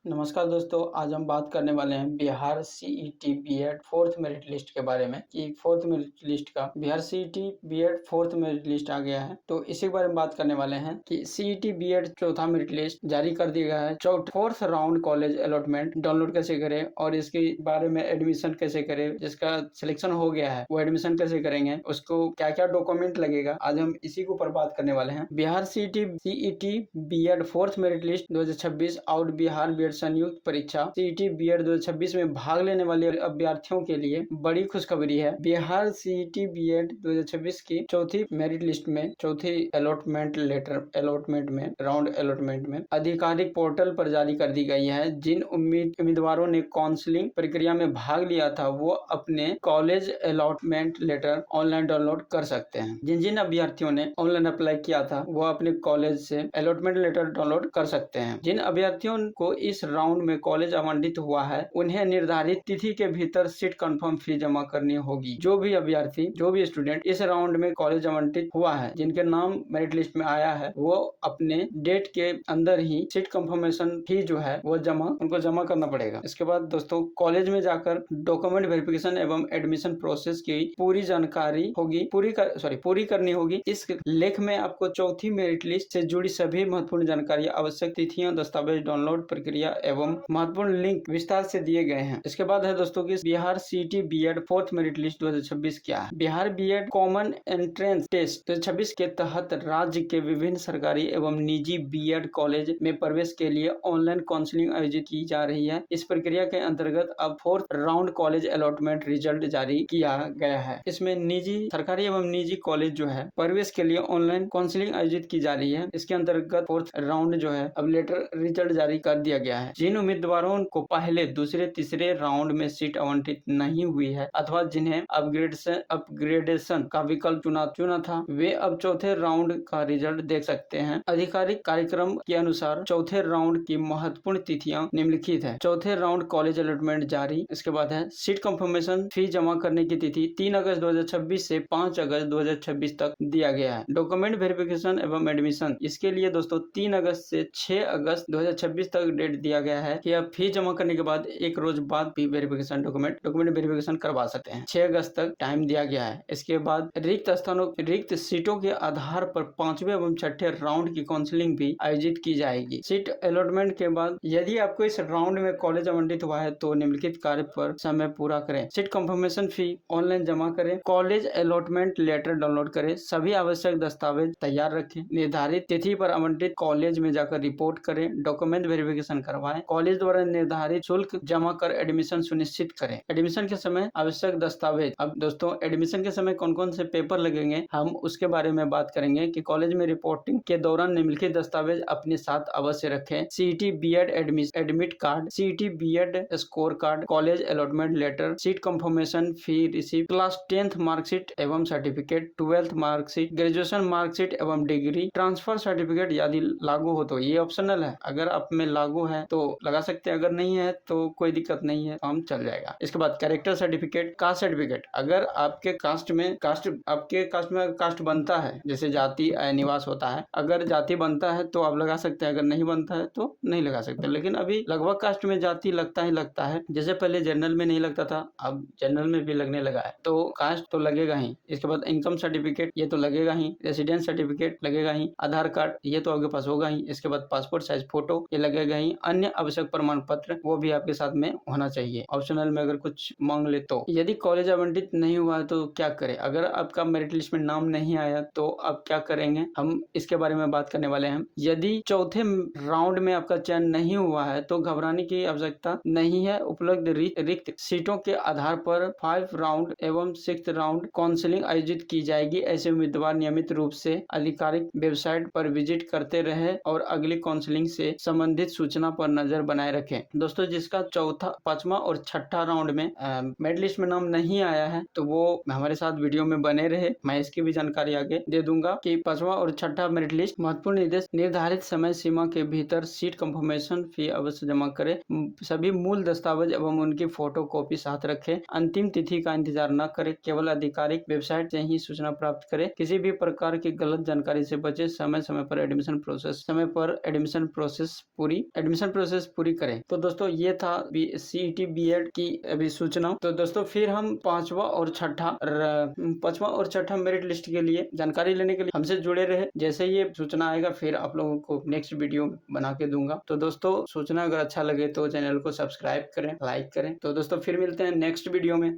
नमस्कार दोस्तों, आज हम बात करने वाले हैं Bihar CET BEd fourth merit list के बारे में कि फोर्थ मेरिट लिस्ट का Bihar CET BEd fourth merit list आ गया है। तो इसी के बारे में बात करने वाले हैं कि सीईटी बीएड चौथा मेरिट लिस्ट जारी कर दिया गया है। Fourth round college allotment download कैसे करें और इसके बारे में एडमिशन कैसे करें, जिसका सिलेक्शन हो गया है वो एडमिशन कैसे करेंगे, उसको क्या क्या डॉक्यूमेंट लगेगा, आज हम इसी के ऊपर बात करने वाले हैं। Bihar CET BEd fourth merit list 2026 out Bihar BEd संयुक्त परीक्षा सीईटी बीएड 2026 में भाग लेने वाले अभ्यर्थियों के लिए बड़ी खुशखबरी है। बिहार सीईटी बीएड 2026 की चौथी मेरिट लिस्ट में चौथी अलॉटमेंट में राउंड अलॉटमेंट में आधिकारिक पोर्टल पर जारी कर दी गई है। जिन उम्मीदवारों ने काउंसलिंग प्रक्रिया में भाग लिया था वो अपने college allotment letter online download कर सकते हैं। जिन जिन अभ्यर्थियों ने ऑनलाइन अप्लाई किया था वो अपने कॉलेज से अलॉटमेंट लेटर डाउनलोड कर सकते हैं। जिन अभ्यर्थियों को इस राउंड में कॉलेज आवंटित हुआ है उन्हें निर्धारित तिथि के भीतर सीट कंफर्म फी जमा करनी होगी। जो भी अभ्यर्थी जो भी स्टूडेंट इस राउंड में कॉलेज आवंटित हुआ है, जिनके नाम मेरिट लिस्ट में आया है, वो अपने डेट के अंदर ही सीट कंफर्मेशन फी जो है वो उनको जमा करना पड़ेगा। इसके बाद दोस्तों कॉलेज में जाकर डॉक्यूमेंट वेरिफिकेशन एवं एडमिशन प्रोसेस की पूरी जानकारी होगी पूरी करनी होगी। इस लेख में आपको चौथी मेरिट लिस्ट से जुड़ी सभी महत्वपूर्ण जानकारी, आवश्यक तिथियां, दस्तावेज, डाउनलोड प्रक्रिया एवं महत्वपूर्ण लिंक विस्तार से दिए गए हैं। इसके बाद है दोस्तों की Bihar CET BEd fourth merit list 2026 क्या है। Bihar BEd common entrance test 2026 के तहत राज्य के विभिन्न सरकारी एवं निजी बीएड कॉलेज में प्रवेश के लिए ऑनलाइन काउंसलिंग आयोजित की जा रही है। इस प्रक्रिया के अंतर्गत अब fourth round college allotment result जारी किया गया है। इसमें सरकारी एवं निजी कॉलेज जो है प्रवेश के लिए ऑनलाइन काउंसलिंग आयोजित की जा रही है। इसके अंतर्गत फोर्थ राउंड जो है अब लेटर रिजल्ट जारी कर दिया गया है। जिन उम्मीदवारों को पहले, दूसरे, तीसरे राउंड में सीट आवंटित नहीं हुई है अथवा जिन्हें अपग्रेडेशन का विकल्प चुना था, वे अब चौथे राउंड का रिजल्ट देख सकते हैं। आधिकारिक कार्यक्रम के अनुसार चौथे राउंड की महत्वपूर्ण तिथियां निम्नलिखित है। चौथे राउंड कॉलेज अलॉटमेंट जारी। इसके बाद है सीट कंफर्मेशन फी जमा करने की तिथि 3 अगस्त 2026 से 5 अगस्त 2026 तक दिया गया है। डॉक्यूमेंट वेरिफिकेशन एवं एडमिशन, इसके लिए दोस्तों 3 अगस्त से 6 अगस्त 2026 तक डेट दिया गया है कि आप फी जमा करने के बाद एक रोज बाद भी वेरिफिकेशन डॉक्यूमेंट वेरिफिकेशन करवा सकते हैं। 6 अगस्त तक टाइम दिया गया है। इसके बाद रिक्त सीटों के आधार पर 5वें एवं 6ठे राउंड की काउंसलिंग भी आयोजित की जाएगी। सीट अलॉटमेंट के बाद यदि आपको इस राउंड में कॉलेज आवंटित हुआ है तो निम्नलिखित कार्य पर समय पूरा करें। सीट कंफर्मेशन फी ऑनलाइन जमा करें, कॉलेज अलॉटमेंट लेटर डाउनलोड करें, सभी आवश्यक दस्तावेज तैयार रखें, निर्धारित तिथि पर आवंटित कॉलेज में जाकर रिपोर्ट करें, डॉक्यूमेंट वेरिफिकेशन करवाएं, कॉलेज द्वारा निर्धारित शुल्क जमा कर एडमिशन सुनिश्चित करें। एडमिशन के समय आवश्यक दस्तावेज। अब दोस्तों एडमिशन के समय कौन कौन से पेपर लगेंगे हम उसके बारे में बात करेंगे कि कॉलेज में रिपोर्टिंग के दौरान निम्नलिखित दस्तावेज अपने साथ अवश्य रखें। CET BEd admit card, CET BEd score card, college allotment letter, seat confirmation fee receipt, class 10th marksheet एवं certificate, 12th marksheet, graduation marksheet एवं डिग्री, ट्रांसफर सर्टिफिकेट यदि लागू हो तो ये ऑप्शनल है, अगर आप में लागू है तो लगा सकते हैं, अगर नहीं है तो कोई दिक्कत नहीं है, काम चल जाएगा। इसके बाद कैरेक्टर सर्टिफिकेट, कास्ट सर्टिफिकेट, अगर आपके कास्ट में कास्ट बनता है, जैसे जाति निवास होता है, अगर जाति बनता है तो आप लगा सकते हैं, अगर नहीं बनता है तो नहीं लगा सकते। लेकिन अभी लगभग कास्ट में जाति लगता है, जैसे पहले जनरल में नहीं लगता था, अब जनरल में भी लगने लगा है, तो कास्ट तो लगेगा ही। इसके बाद इनकम सर्टिफिकेट ये तो लगेगा ही, रेसिडेंस सर्टिफिकेट लगेगा ही, आधार कार्ड ये तो आपके पास होगा ही, इसके बाद पासपोर्ट साइज फोटो ये लगेगा ही, अन्य आवश्यक प्रमाण पत्र वो भी आपके साथ में होना चाहिए। ऑप्शनल में अगर कुछ मांग ले तो। यदि कॉलेज आवंटित नहीं हुआ है तो क्या करें, अगर आपका मेरिट लिस्ट में नाम नहीं आया तो आप क्या करेंगे, हम इसके बारे में बात करने वाले हैं। यदि चौथे राउंड में आपका चयन नहीं हुआ है तो घबराने की आवश्यकता नहीं है। उपलब्ध रिक्त सीटों के आधार पर 5 राउंड एवं 6th राउंड काउंसलिंग आयोजित की जाएगी। ऐसे उम्मीदवार नियमित रूप से आधिकारिक वेबसाइट पर विजिट करते रहे और अगली काउंसलिंग से संबंधित सूचना पर नजर बनाए रखें। दोस्तों जिसका चौथा, पांचवा और छठा राउंड में मेरिट लिस्ट में नाम नहीं आया है तो वो हमारे साथ वीडियो में बने रहे, मैं इसकी भी जानकारी आगे दे दूंगा कि पांचवा और छठा मेरिट लिस्ट महत्वपूर्ण निर्देश, निर्धारित समय सीमा के भीतर सीट कंफर्मेशन फी अवश्य जमा करें, सभी मूल दस्तावेज एवं उनकी फोटो कॉपी साथ रखें, अंतिम तिथि का इंतजार न करें, केवल आधिकारिक वेबसाइट से ही सूचना प्राप्त करें, किसी भी प्रकार की गलत जानकारी से बचे, समय पर एडमिशन एडमिशन प्रोसेस पूरी करें। तो दोस्तों ये था CET BEd की अभी सूचना। तो दोस्तों फिर हम पांचवा और छठा मेरिट लिस्ट के लिए जानकारी लेने के लिए हमसे जुड़े रहे। जैसे ये सूचना आएगा फिर आप लोगों को नेक्स्ट वीडियो बना के दूंगा। तो दोस्तों सूचना अगर अच्छा लगे तो चैनल को सब्सक्राइब करें, लाइक करें। तो दोस्तों फिर मिलते हैं नेक्स्ट वीडियो में।